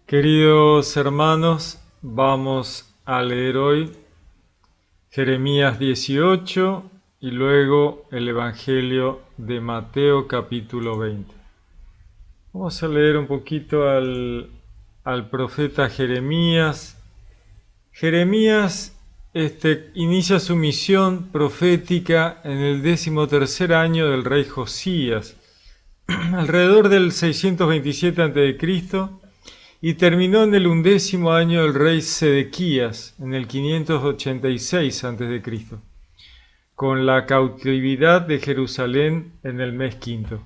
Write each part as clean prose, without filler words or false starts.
Queridos hermanos, vamos a leer hoy Jeremías 18 y luego el Evangelio de Mateo capítulo 20. Vamos a leer un poquito al profeta Jeremías. Jeremías inicia su misión profética en el 13º año del rey Josías, alrededor del 627 a.C., y terminó en el 11º año del rey Sedequías, en el 586 a.C., con la cautividad de Jerusalén en el mes quinto.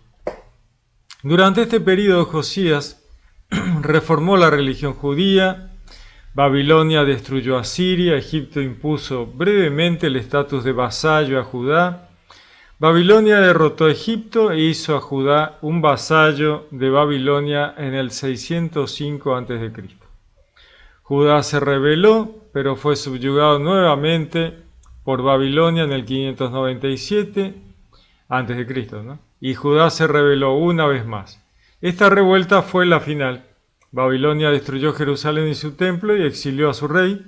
Durante este periodo Josías reformó la religión judía, Babilonia destruyó a Siria, Egipto impuso brevemente el estatus de vasallo a Judá, Babilonia derrotó a Egipto e hizo a Judá un vasallo de Babilonia en el 605 a.C. Judá se rebeló, pero fue subyugado nuevamente por Babilonia en el 597 a.C., ¿no? Y Judá se rebeló una vez más. Esta revuelta fue la final. Babilonia destruyó Jerusalén y su templo y exilió a su rey,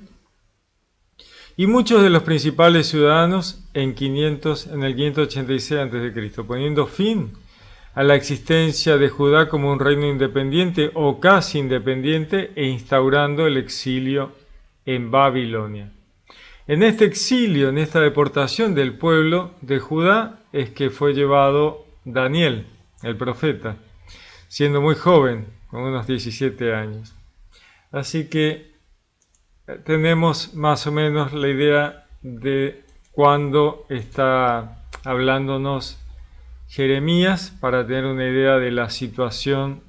y muchos de los principales ciudadanos en el 586 a.C., poniendo fin a la existencia de Judá como un reino independiente o casi independiente e instaurando el exilio en Babilonia. En este exilio, en esta deportación del pueblo de Judá, es que fue llevado Daniel, el profeta, siendo muy joven, con unos 17 años. Así que tenemos más o menos la idea de cuándo está hablándonos Jeremías para tener una idea de la situación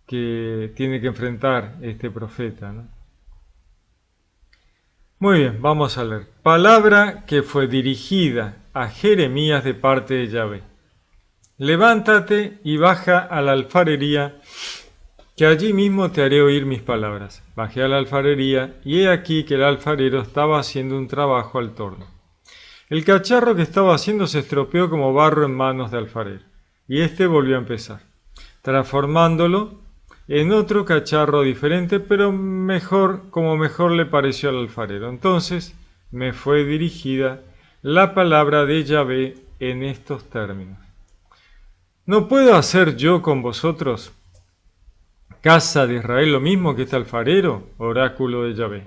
que tiene que enfrentar este profeta, ¿no? Muy bien, vamos a leer. Palabra que fue dirigida a Jeremías de parte de Yahvé. Levántate y baja a la alfarería, que allí mismo te haré oír mis palabras. Bajé a la alfarería, y he aquí que el alfarero estaba haciendo un trabajo al torno. El cacharro que estaba haciendo se estropeó como barro en manos de alfarero, y éste volvió a empezar, transformándolo en otro cacharro diferente, pero mejor, como mejor le pareció al alfarero. Entonces me fue dirigida la palabra de Yahvé en estos términos. ¿No puedo hacer yo con vosotros, casa de Israel, lo mismo que este alfarero? Oráculo de Yahvé.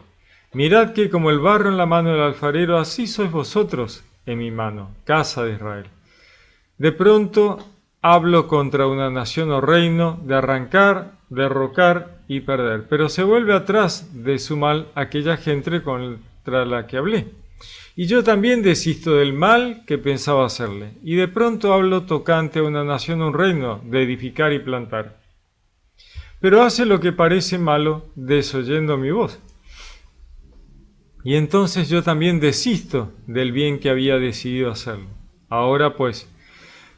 Mirad que como el barro en la mano del alfarero, así sois vosotros en mi mano, casa de Israel. De pronto hablo contra una nación o reino de arrancar, derrocar y perder, pero se vuelve atrás de su mal aquella gente contra la que hablé. Y yo también desisto del mal que pensaba hacerle, y de pronto hablo tocante a una nación o un reino de edificar y plantar. Pero hace lo que parece malo, desoyendo mi voz. Y entonces yo también desisto del bien que había decidido hacerlo. Ahora pues,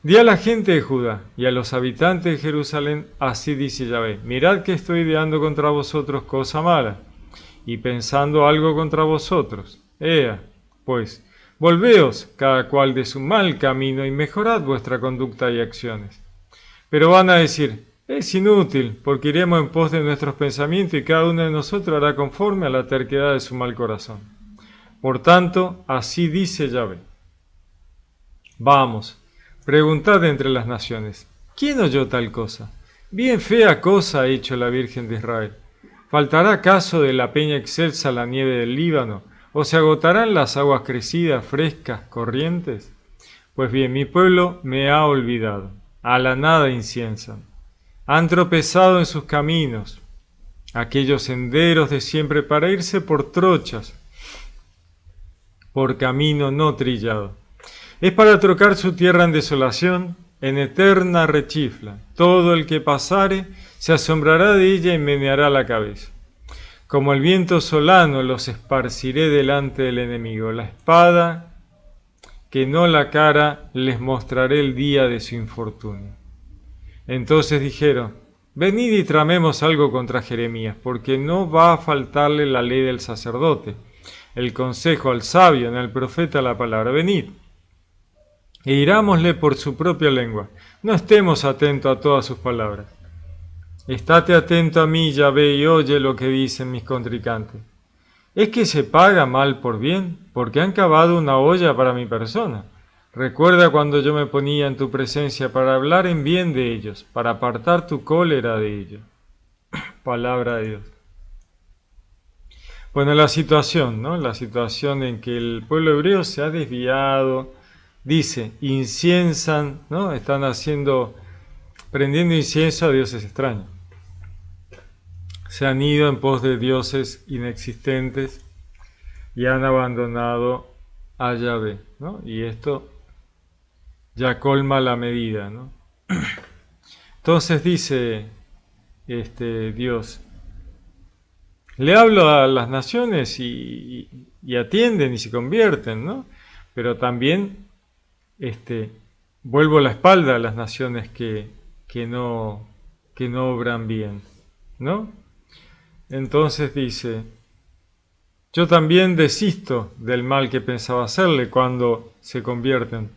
di a la gente de Judá y a los habitantes de Jerusalén, así dice Yahvé: mirad que estoy ideando contra vosotros cosa mala, y pensando algo contra vosotros. Ea, pues, volveos cada cual de su mal camino y mejorad vuestra conducta y acciones. Pero van a decir: es inútil, porque iremos en pos de nuestros pensamientos y cada uno de nosotros hará conforme a la terquedad de su mal corazón. Por tanto, así dice Yahvé: vamos, preguntad entre las naciones, ¿quién oyó tal cosa? Bien fea cosa ha hecho la Virgen de Israel. ¿Faltará acaso de la peña excelsa la nieve del Líbano? ¿O se agotarán las aguas crecidas, frescas, corrientes? Pues bien, mi pueblo me ha olvidado, a la nada inciensan. Han tropezado en sus caminos, aquellos senderos de siempre para irse por trochas, por camino no trillado. Es para trocar su tierra en desolación, en eterna rechifla. Todo el que pasare se asombrará de ella y meneará la cabeza. Como el viento solano los esparciré delante del enemigo. La espada que no la cara les mostraré el día de su infortunio. Entonces dijeron: venid y tramemos algo contra Jeremías, porque no va a faltarle la ley del sacerdote, el consejo al sabio, en el profeta la palabra. Venid, e irámosle por su propia lengua, no estemos atentos a todas sus palabras. Estate atento a mí, Yahvé, y oye lo que dicen mis contrincantes. ¿Es que se paga mal por bien? Porque han cavado una olla para mi persona. Recuerda cuando yo me ponía en tu presencia para hablar en bien de ellos, para apartar tu cólera de ellos. Palabra de Dios. Bueno, la situación, ¿no? La situación en que el pueblo hebreo se ha desviado, dice, inciensan, ¿no? Están prendiendo incienso a dioses extraños. Se han ido en pos de dioses inexistentes y han abandonado a Yahvé, ¿no? Y esto ya colma la medida, ¿no? Entonces dice Dios, le hablo a las naciones y atienden y se convierten, ¿no? Pero también vuelvo la espalda a las naciones que no, que no obran bien, ¿no? Entonces dice, yo también desisto del mal que pensaba hacerle cuando se convierten.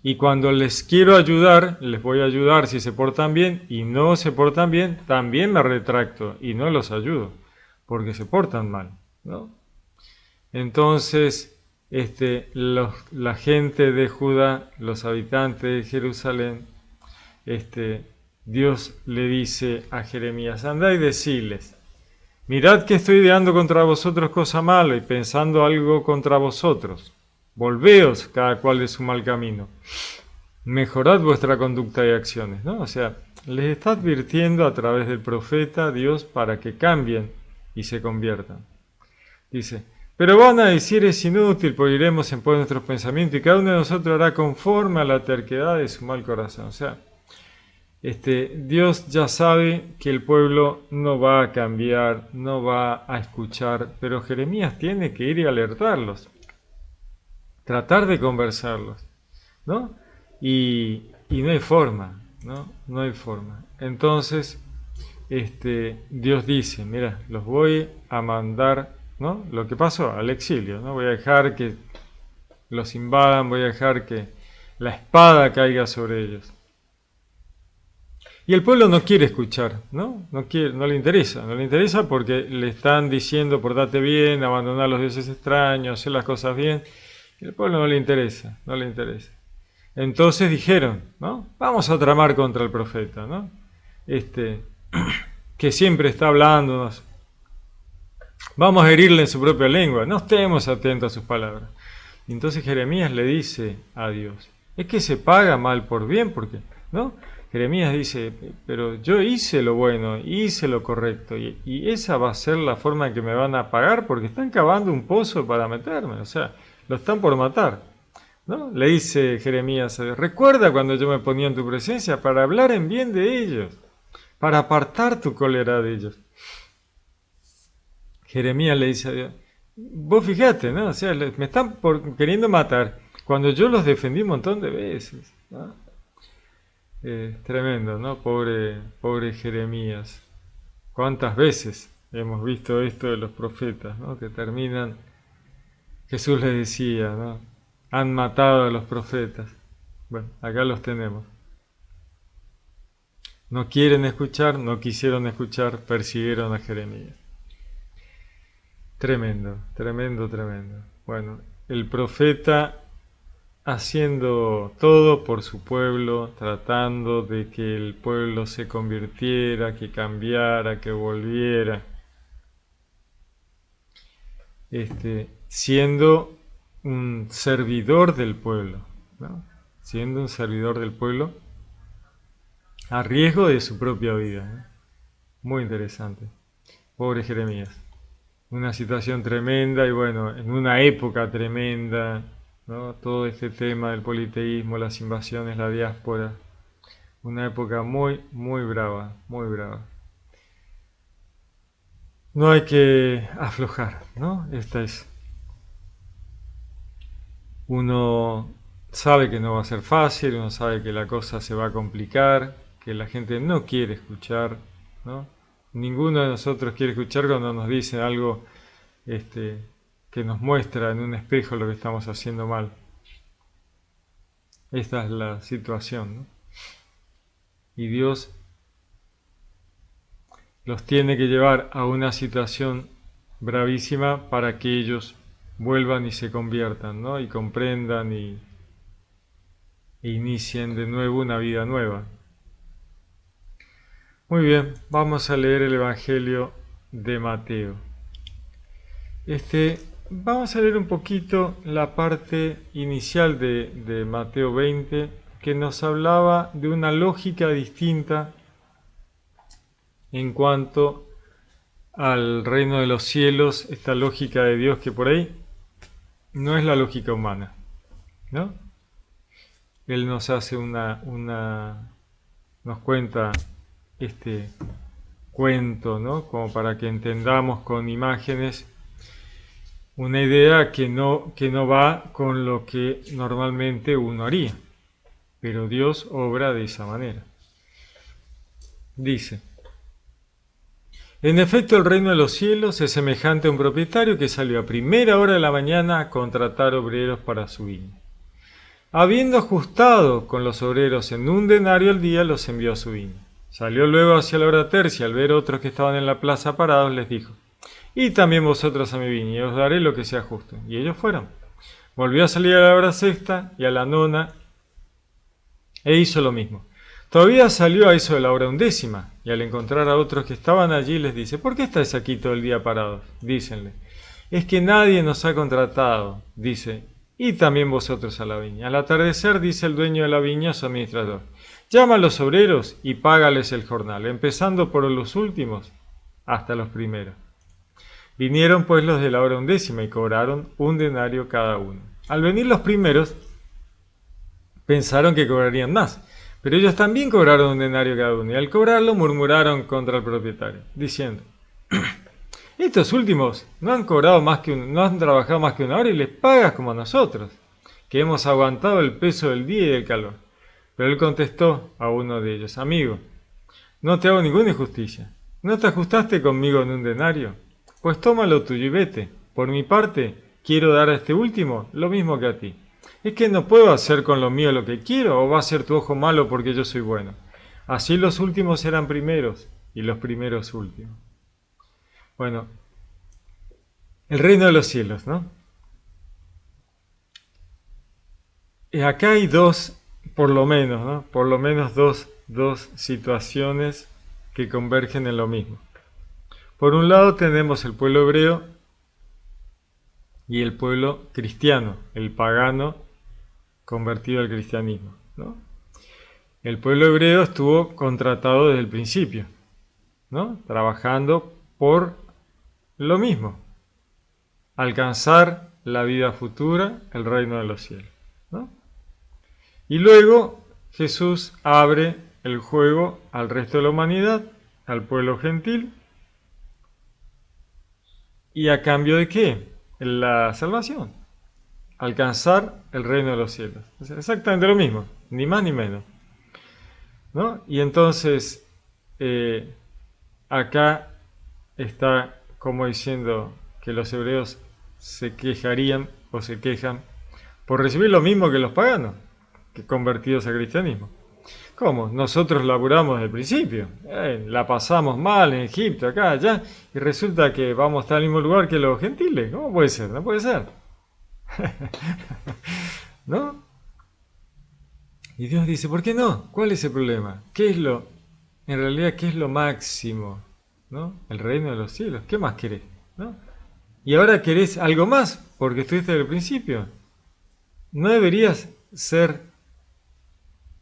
Y cuando les quiero ayudar, les voy a ayudar si se portan bien, y no se portan bien, también me retracto y no los ayudo, porque se portan mal, ¿no? Entonces, la gente de Judá, los habitantes de Jerusalén, Dios le dice a Jeremías, andá y deciles, mirad que estoy ideando contra vosotros cosa mala y pensando algo contra vosotros. Volveos cada cual de su mal camino. Mejorad vuestra conducta y acciones, ¿no? O sea, les está advirtiendo a través del profeta Dios para que cambien y se conviertan. Dice, pero van a decir es inútil, porque iremos en pos de nuestros pensamientos y cada uno de nosotros hará conforme a la terquedad de su mal corazón. O sea, Dios ya sabe que el pueblo no va a cambiar, no va a escuchar, pero Jeremías tiene que ir y alertarlos, tratar de conversarlos, ¿no? Y no hay forma, ¿no? No hay forma. Entonces, Dios dice, mira, los voy a mandar, ¿no? Lo que pasó al exilio, ¿no? Voy a dejar que los invadan, voy a dejar que la espada caiga sobre ellos. Y el pueblo no quiere escuchar, ¿no? No le interesa porque le están diciendo portate bien, abandonar los dioses extraños, hacer las cosas bien. Y el pueblo no le interesa, no le interesa. Entonces dijeron, ¿no? Vamos a tramar contra el profeta, ¿no? Que siempre está hablándonos. Vamos a herirle en su propia lengua, no estemos atentos a sus palabras. Y entonces Jeremías le dice a Dios, es que se paga mal por bien, porque, ¿no? Jeremías dice, pero yo hice lo bueno, hice lo correcto, y esa va a ser la forma en que me van a pagar, porque están cavando un pozo para meterme, o sea, lo están por matar, ¿no? Le dice Jeremías a Dios, recuerda cuando yo me ponía en tu presencia para hablar en bien de ellos, para apartar tu cólera de ellos. Jeremías le dice a Dios, vos fijate, ¿no? O sea, me están queriendo matar cuando yo los defendí un montón de veces, ¿no? Tremendo, ¿no? Pobre Jeremías. ¿Cuántas veces hemos visto esto de los profetas, ¿no? Que terminan, Jesús les decía, ¿no? Han matado a los profetas. Bueno, acá los tenemos. No quieren escuchar, no quisieron escuchar, persiguieron a Jeremías. Tremendo, tremendo, tremendo. Bueno, el profeta haciendo todo por su pueblo, tratando de que el pueblo se convirtiera, que cambiara, que volviera, siendo un servidor del pueblo, ¿no? Siendo un servidor del pueblo a riesgo de su propia vida, ¿no? Muy interesante. Pobre Jeremías. Una situación tremenda y bueno, en una época tremenda, ¿no? Todo este tema del politeísmo, las invasiones, la diáspora, una época muy, muy brava, muy brava. No hay que aflojar, ¿no? Uno sabe que no va a ser fácil, uno sabe que la cosa se va a complicar, que la gente no quiere escuchar, ¿no? Ninguno de nosotros quiere escuchar cuando nos dicen algo que nos muestra en un espejo lo que estamos haciendo mal. Esta es la situación, ¿no? Y Dios los tiene que llevar a una situación bravísima para que ellos vuelvan y se conviertan, ¿no? Y comprendan e inicien de nuevo una vida nueva. Muy bien, vamos a leer el Evangelio de Mateo. Vamos a leer un poquito la parte inicial de Mateo 20, que nos hablaba de una lógica distinta en cuanto al reino de los cielos, esta lógica de Dios que por ahí no es la lógica humana, ¿no? Él nos hace nos cuenta este cuento, ¿no? Como para que entendamos con imágenes una idea que no va con lo que normalmente uno haría, pero Dios obra de esa manera. Dice: en efecto, el reino de los cielos es semejante a un propietario que salió a primera hora de la mañana a contratar obreros para su viña. Habiendo ajustado con los obreros en 1 denario al día, los envió a su viña. Salió luego hacia la hora tercia, al ver otros que estaban en la plaza parados, les dijo: y también vosotros a mi viña, y os daré lo que sea justo. Y ellos fueron. Volvió a salir a la hora sexta y a la nona, e hizo lo mismo. Todavía salió a eso de la hora 11, y al encontrar a otros que estaban allí, les dice: ¿por qué estáis aquí todo el día parados? Dícenle: es que nadie nos ha contratado. Dice: y también vosotros a la viña. Al atardecer, dice el dueño de la viña a su administrador: llama a los obreros y págales el jornal, empezando por los últimos hasta los primeros. Vinieron pues los de la hora 11 y cobraron 1 denario cada uno. Al venir los primeros, pensaron que cobrarían más, pero ellos también cobraron 1 denario cada uno, y al cobrarlo murmuraron contra el propietario, diciendo: estos últimos no han trabajado más que 1 hora y les pagas como a nosotros, que hemos aguantado el peso del día y del calor. Pero él contestó a uno de ellos: amigo, no te hago ninguna injusticia. ¿No te ajustaste conmigo en 1 denario? Pues toma lo tuyo y vete. Por mi parte, quiero dar a este último lo mismo que a ti. ¿Es que no puedo hacer con lo mío lo que quiero, o va a ser tu ojo malo porque yo soy bueno? Así los últimos serán primeros y los primeros últimos. Bueno, el reino de los cielos, ¿no? Y acá hay por lo menos, ¿no? Por lo menos dos situaciones que convergen en lo mismo. Por un lado tenemos el pueblo hebreo y el pueblo cristiano, el pagano convertido al cristianismo, ¿no? El pueblo hebreo estuvo contratado desde el principio, ¿no? Trabajando por lo mismo: alcanzar la vida futura, el reino de los cielos, ¿no? Y luego Jesús abre el juego al resto de la humanidad, al pueblo gentil. ¿Y a cambio de qué? La salvación. Alcanzar el reino de los cielos. Es exactamente lo mismo, ni más ni menos, ¿no? Y entonces, acá está como diciendo que los hebreos se quejarían o se quejan por recibir lo mismo que los paganos, que convertidos al cristianismo. ¿Cómo? Nosotros laburamos desde el principio, la pasamos mal en Egipto, acá, allá, y resulta que vamos a estar en el mismo lugar que los gentiles. ¿Cómo puede ser? No puede ser. ¿No? Y Dios dice: ¿por qué no? ¿Cuál es el problema? En realidad, qué es lo máximo? ¿No? El reino de los cielos. ¿Qué más querés? ¿No? Y ahora querés algo más, porque estuviste desde el principio. ¿No deberías ser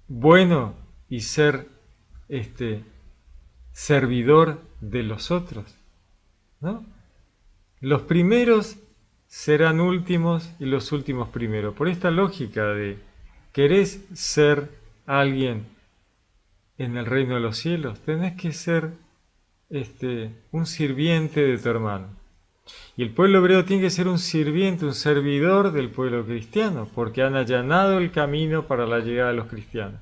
bueno y ser servidor de los otros? ¿No? Los primeros serán últimos y los últimos primeros. Por esta lógica de: ¿querés ser alguien en el reino de los cielos? Tenés que ser un sirviente de tu hermano. Y el pueblo hebreo tiene que ser un sirviente, un servidor del pueblo cristiano, porque han allanado el camino para la llegada de los cristianos,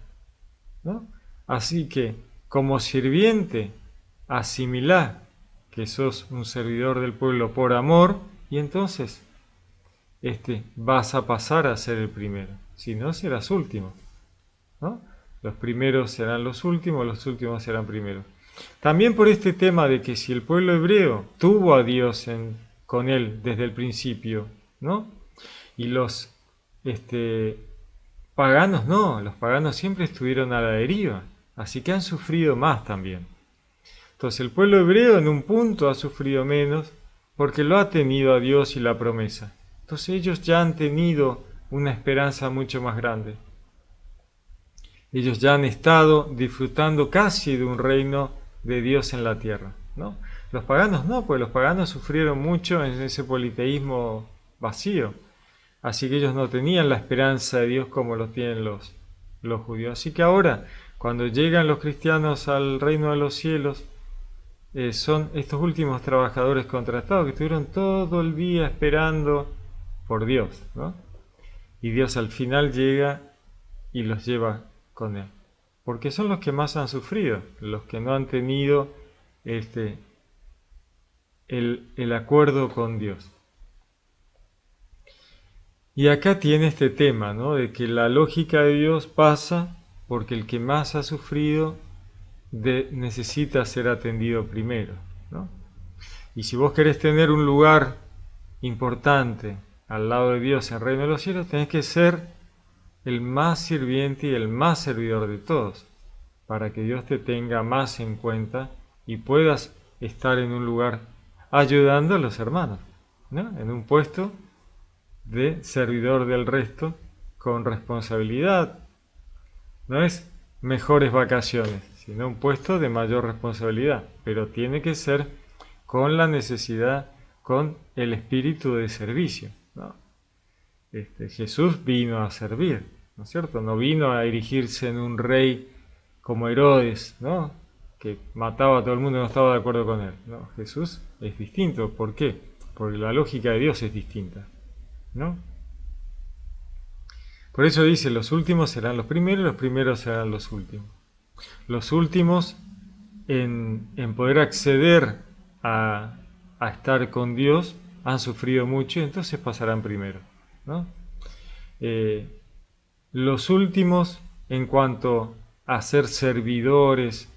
¿no? Así que, como sirviente, asimilá que sos un servidor del pueblo por amor, y entonces vas a pasar a ser el primero. Si no, serás último, ¿no? Los primeros serán los últimos serán primeros. También por este tema de que si el pueblo hebreo tuvo a Dios con él desde el principio, ¿no? Y los paganos no, los paganos siempre estuvieron a la deriva, así que han sufrido más también. Entonces el pueblo hebreo en un punto ha sufrido menos porque lo ha tenido a Dios y la promesa. Entonces ellos ya han tenido una esperanza mucho más grande. Ellos ya han estado disfrutando casi de un reino de Dios en la tierra, ¿no? Los paganos no, pues los paganos sufrieron mucho en ese politeísmo vacío. Así que ellos no tenían la esperanza de Dios como lo tienen los judíos. Así que ahora, cuando llegan los cristianos al reino de los cielos, son estos últimos trabajadores contratados que estuvieron todo el día esperando por Dios, ¿no? Y Dios al final llega y los lleva con él. Porque son los que más han sufrido, los que no han tenido el acuerdo con Dios. Y acá tiene este tema, ¿no? De que la lógica de Dios pasa porque el que más ha sufrido necesita ser atendido primero, ¿no? Y si vos querés tener un lugar importante al lado de Dios en el reino de los cielos, tenés que ser el más sirviente y el más servidor de todos, para que Dios te tenga más en cuenta y puedas estar en un lugar ayudando a los hermanos, ¿no? En un puesto de servidor del resto con responsabilidad. No es mejores vacaciones, sino un puesto de mayor responsabilidad, pero tiene que ser con la necesidad, con el espíritu de servicio, ¿no? Jesús vino a servir, ¿no es cierto? No vino a erigirse en un rey como Herodes, ¿no? Que mataba a todo el mundo y no estaba de acuerdo con él. No, Jesús es distinto. ¿Por qué? Porque la lógica de Dios es distinta, ¿no? Por eso dice, los últimos serán los primeros y los primeros serán los últimos. Los últimos en poder acceder a estar con Dios han sufrido mucho y entonces pasarán primero, ¿no? Los últimos en cuanto a ser servidores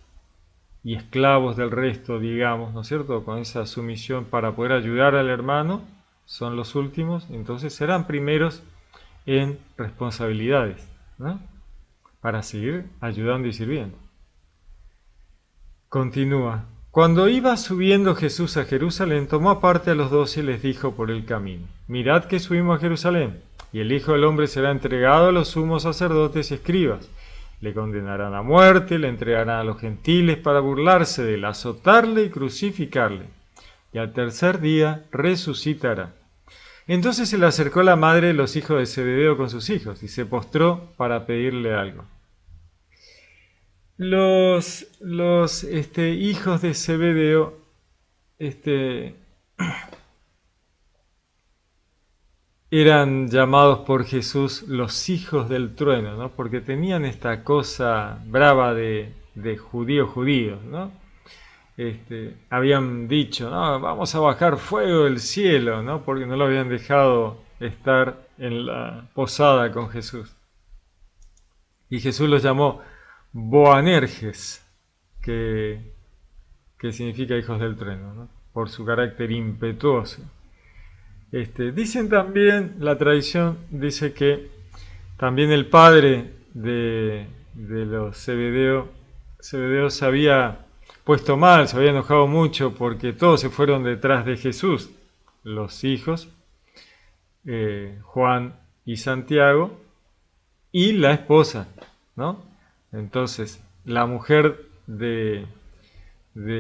y esclavos del resto, digamos, ¿no es cierto? Con esa sumisión para poder ayudar al hermano, son los últimos, entonces serán primeros en responsabilidades, ¿no? Para seguir ayudando y sirviendo. Continúa. Cuando iba subiendo Jesús a Jerusalén, tomó aparte a los 12 y les dijo por el camino: mirad que subimos a Jerusalén, y el Hijo del Hombre será entregado a los sumos sacerdotes y escribas. Le condenarán a muerte, le entregarán a los gentiles para burlarse de él, azotarle y crucificarle. Y al tercer día resucitará. Entonces se le acercó la madre de los hijos de Zebedeo con sus hijos, y se postró para pedirle algo. Los hijos de Zebedeo eran llamados por Jesús los hijos del trueno, ¿no? Porque tenían esta cosa brava de judíos, ¿no? Habían dicho, no, vamos a bajar fuego del cielo, ¿no? Porque no lo habían dejado estar en la posada con Jesús. Y Jesús los llamó Boanerges, que significa hijos del trueno, ¿no? Por su carácter impetuoso. Dicen también, la tradición dice que también el padre de los Zebedeo se había puesto mal, se había enojado mucho porque todos se fueron detrás de Jesús, los hijos, Juan y Santiago, y la esposa, ¿no? Entonces, la mujer de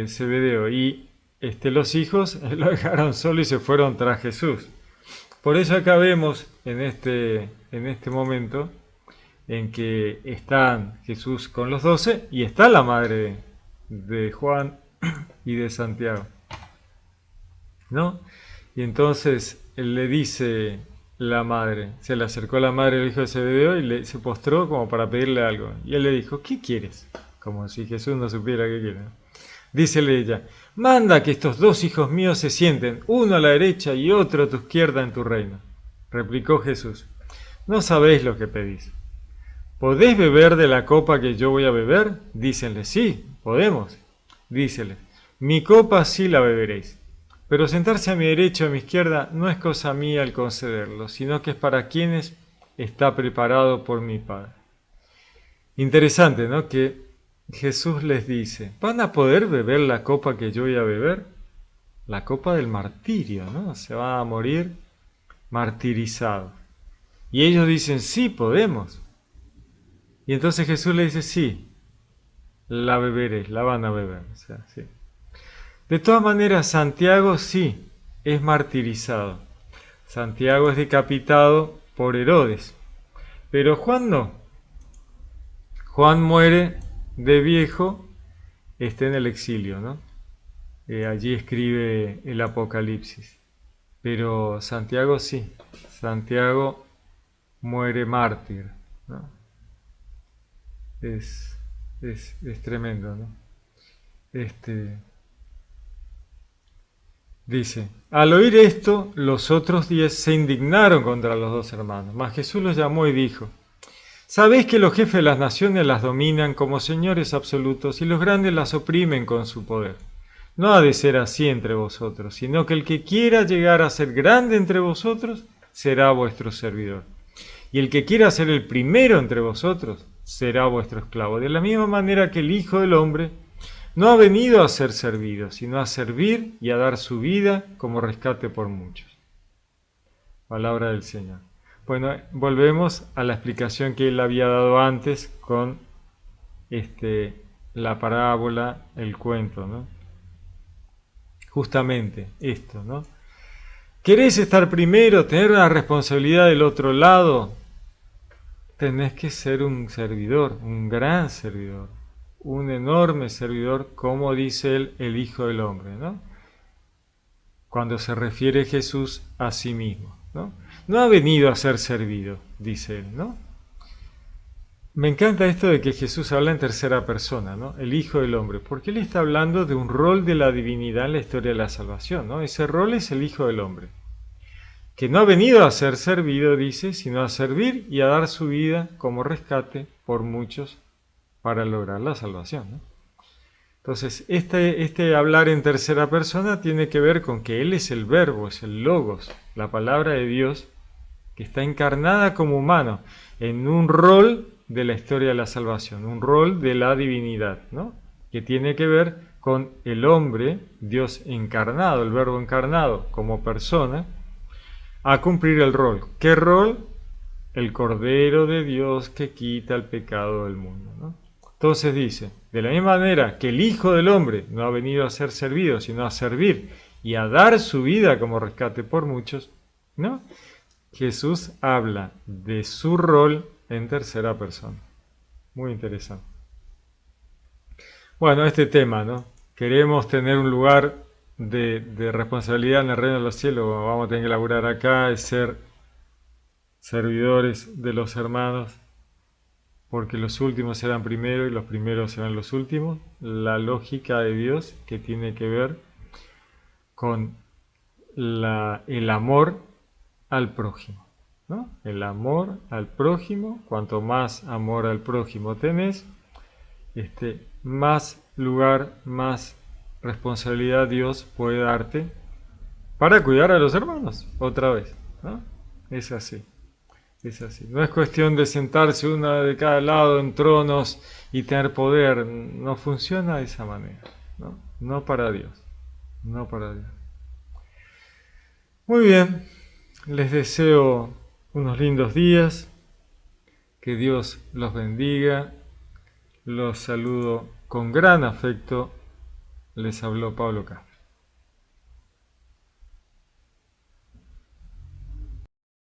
Zebedeo y los hijos lo dejaron solo y se fueron tras Jesús. Por eso acá vemos en este momento en que están Jesús con los 12 y está la madre de Juan y de Santiago, ¿no? Y entonces él le dice la madre, se le acercó la madre del hijo de Zebedeo y se postró como para pedirle algo. Y él le dijo, ¿qué quieres? Como si Jesús no supiera qué quiere. Dícele ella, manda que estos 2 hijos míos se sienten, uno a la derecha y otro a tu izquierda en tu reino. Replicó Jesús, no sabéis lo que pedís. ¿Podés beber de la copa que yo voy a beber? Dícenle, sí, podemos. dícele, mi copa sí la beberéis, pero sentarse a mi derecha o a mi izquierda no es cosa mía el concederlo, sino que es para quienes está preparado por mi Padre. Interesante, ¿no? Que Jesús les dice, ¿van a poder beber la copa que yo voy a beber? La copa del martirio, ¿no? Se va a morir martirizado. Y ellos dicen, sí, podemos. Y entonces Jesús le dice, sí, la beberéis, la van a beber. O sea, sí. De todas maneras, Santiago sí es martirizado. Santiago es decapitado por Herodes. Pero Juan no. Juan muere de viejo, está en el exilio, ¿no? Allí escribe el Apocalipsis. Pero Santiago sí. Santiago muere mártir, ¿no? Es tremendo, ¿no? Dice, al oír esto, los otros 10 se indignaron contra los dos hermanos, mas Jesús los llamó y dijo, ¿sabéis que los jefes de las naciones las dominan como señores absolutos y los grandes las oprimen con su poder? No ha de ser así entre vosotros, sino que el que quiera llegar a ser grande entre vosotros será vuestro servidor. Y el que quiera ser el primero entre vosotros será vuestro esclavo. De la misma manera que el Hijo del Hombre no ha venido a ser servido, sino a servir y a dar su vida como rescate por muchos. Palabra del Señor. Bueno, volvemos a la explicación que él había dado antes con la parábola, el cuento, ¿no? Justamente esto, ¿no? ¿Querés estar primero, tener una responsabilidad del otro lado? Tenés que ser un servidor, un gran servidor, un enorme servidor, como dice él, el Hijo del Hombre, ¿no? Cuando se refiere Jesús a sí mismo, ¿no? No ha venido a ser servido, dice él, ¿no? Me encanta esto de que Jesús habla en tercera persona, ¿no? El Hijo del Hombre, porque él está hablando de un rol de la divinidad en la historia de la salvación, ¿no? Ese rol es el Hijo del Hombre, que no ha venido a ser servido, dice, sino a servir y a dar su vida como rescate por muchos para lograr la salvación, ¿no? Entonces, este hablar en tercera persona tiene que ver con que Él es el Verbo, es el Logos, la palabra de Dios, que está encarnada como humano en un rol de la historia de la salvación, un rol de la divinidad, ¿no? Que tiene que ver con el hombre, Dios encarnado, el Verbo encarnado como persona, a cumplir el rol. ¿Qué rol? El Cordero de Dios que quita el pecado del mundo, ¿no? Entonces dice, de la misma manera que el Hijo del Hombre no ha venido a ser servido, sino a servir y a dar su vida como rescate por muchos, ¿no? Jesús habla de su rol en tercera persona. Muy interesante. Bueno, este tema, ¿no? Queremos tener un lugar de responsabilidad en el reino de los cielos, vamos a tener que laburar acá, es ser servidores de los hermanos, porque los últimos serán primero y los primeros serán los últimos. La lógica de Dios que tiene que ver con el amor al prójimo, ¿no? El amor al prójimo, cuanto más amor al prójimo tenés, más lugar, más responsabilidad Dios puede darte para cuidar a los hermanos, otra vez, ¿no? Es así. Es así. No es cuestión de sentarse uno de cada lado en tronos y tener poder. No funciona de esa manera, ¿no? No para Dios. No para Dios. Muy bien. Les deseo unos lindos días. Que Dios los bendiga. Los saludo con gran afecto. Les habló Pablo Castro.